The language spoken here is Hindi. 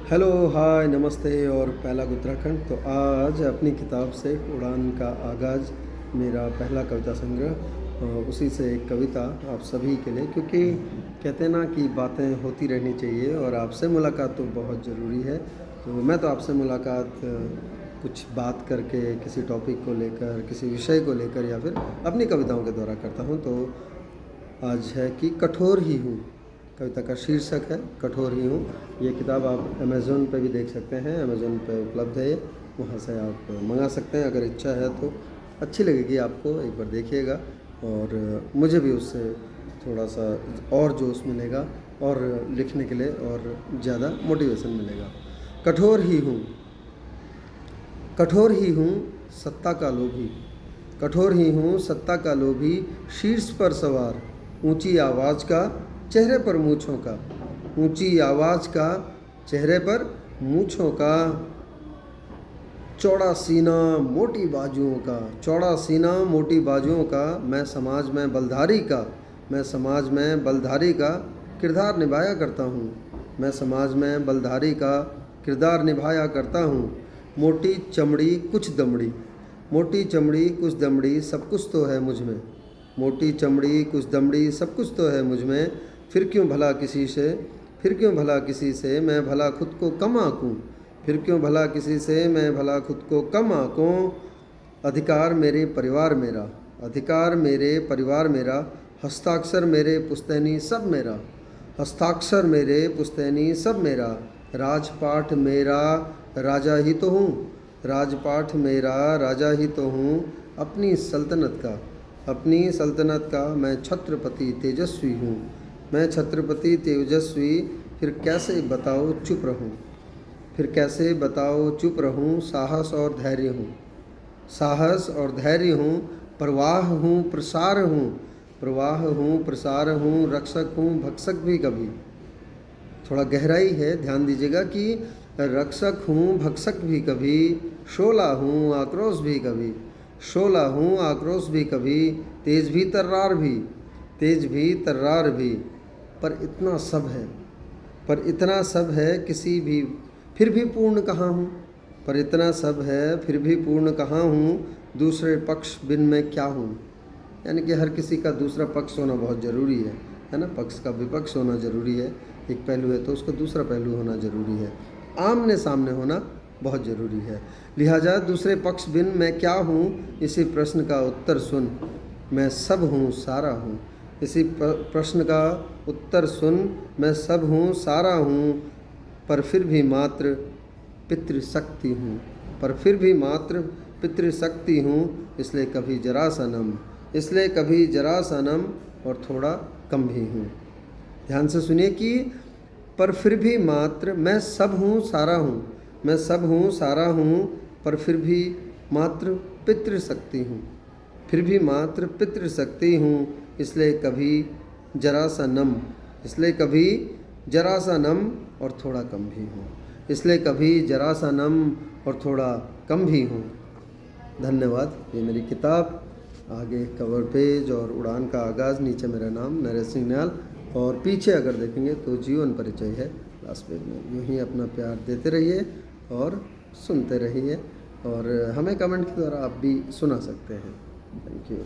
हेलो, हाय, नमस्ते और पहला उत्तराखंड। तो आज अपनी किताब से उड़ान का आगाज़, मेरा पहला कविता संग्रह, उसी से एक कविता आप सभी के लिए, क्योंकि कहते हैं ना कि बातें होती रहनी चाहिए और आपसे मुलाकात तो बहुत ज़रूरी है। तो मैं तो आपसे मुलाकात कुछ बात करके, किसी टॉपिक को लेकर, किसी विषय को लेकर या फिर अपनी कविताओं के द्वारा करता हूँ। तो आज है कि कठोर ही हूँ। कविता का शीर्षक है कठोर ही हूँ। ये किताब आप अमेज़न पे भी देख सकते हैं, अमेज़न पे उपलब्ध है ये, वहाँ से आप मंगा सकते हैं। अगर इच्छा है तो अच्छी लगेगी आपको, एक बार देखिएगा और मुझे भी उससे थोड़ा सा और जोश मिलेगा और लिखने के लिए और ज़्यादा मोटिवेशन मिलेगा। कठोर ही हूँ, कठोर ही हूँ सत्ता का लोभी, कठोर ही हूँ सत्ता का लोभी, शीर्ष पर सवार, ऊंची आवाज़ का, चेहरे पर मूँछों का, ऊंची आवाज़ का, चेहरे पर मूँछों का, चौड़ा सीना मोटी बाजुओं का, चौड़ा सीना मोटी बाजुओं का, मैं समाज में बलधारी का, मैं समाज में बलधारी का किरदार निभाया करता हूँ, मैं समाज में बलधारी का किरदार निभाया करता हूँ। मोटी चमड़ी कुछ दमड़ी, मोटी चमड़ी कुछ दमड़ी, सब कुछ तो है मुझ में, मोटी चमड़ी कुछ दमड़ी, सब कुछ तो है मुझ में, फिर क्यों भला किसी से, फिर क्यों भला किसी से मैं भला खुद को कम आंकूं, फिर क्यों भला किसी से मैं भला खुद को कम आंकूं। अधिकार मेरे परिवार मेरा, अधिकार मेरे परिवार मेरा, हस्ताक्षर मेरे पुश्तैनी सब मेरा, हस्ताक्षर मेरे पुश्तैनी सब मेरा, राजपाट मेरा राजा ही तो हूँ, राजपाट मेरा राजा ही तो हूँ, अपनी सल्तनत का, अपनी सल्तनत का मैं छत्रपति तेजस्वी हूँ, मैं छत्रपति तेजस्वी, फिर कैसे बताओ चुप रहूँ, फिर कैसे बताओ चुप रहूँ। साहस और धैर्य हूँ, साहस और धैर्य हूँ, प्रवाह हूँ प्रसार हूँ, प्रवाह हूँ प्रसार हूँ, रक्षक हूँ भक्षक भी कभी। थोड़ा गहराई है, ध्यान दीजिएगा कि रक्षक हूँ भक्षक भी कभी, शोला हूँ आक्रोश भी कभी, शोला हूँ आक्रोश भी कभी, तेज भी तर्रार भी, तेज भी तर्रार भी, पर इतना सब है, पर इतना सब है किसी भी, फिर भी पूर्ण कहाँ हूँ, पर इतना सब है फिर भी पूर्ण कहाँ हूँ, दूसरे पक्ष बिन मैं क्या हूँ। यानी कि हर किसी का दूसरा पक्ष होना बहुत ज़रूरी है ना। पक्ष का विपक्ष होना ज़रूरी है, एक पहलू है तो उसका दूसरा पहलू होना ज़रूरी है, आमने सामने होना बहुत ज़रूरी है। लिहाजा दूसरे पक्ष बिन मैं क्या हूँ, इसी प्रश्न का उत्तर सुन, मैं सब हूँ सारा हूँ, इसी प्रश्न का उत्तर सुन, मैं सब हूँ सारा हूँ, पर फिर भी मात्र पितृशक्ति हूँ, पर फिर भी मात्र पितृशक्ति हूँ, इसलिए कभी जरा सा नम, इसलिए कभी जरा सा नम और थोड़ा कम भी हूँ। ध्यान से सुनिए कि पर फिर भी मात्र, मैं सब हूँ सारा हूँ, मैं सब हूँ सारा हूँ, पर फिर भी मात्र पितृशक्ति हूँ, फिर भी मात्र पितृशक्ति हूँ, इसलिए कभी जरा सा नम, इसलिए कभी जरा सा नम और थोड़ा कम भी हूँ, इसलिए कभी जरा सा नम और थोड़ा कम भी हूँ। धन्यवाद। ये मेरी किताब, आगे कवर पेज और उड़ान का आगाज़, नीचे मेरा नाम नरेश सिंह निहाल और पीछे अगर देखेंगे तो जीवन परिचय है लास्ट पेज में। यूँ ही अपना प्यार देते रहिए और सुनते रहिए और हमें कमेंट के द्वारा आप भी सुना सकते हैं। Thank you.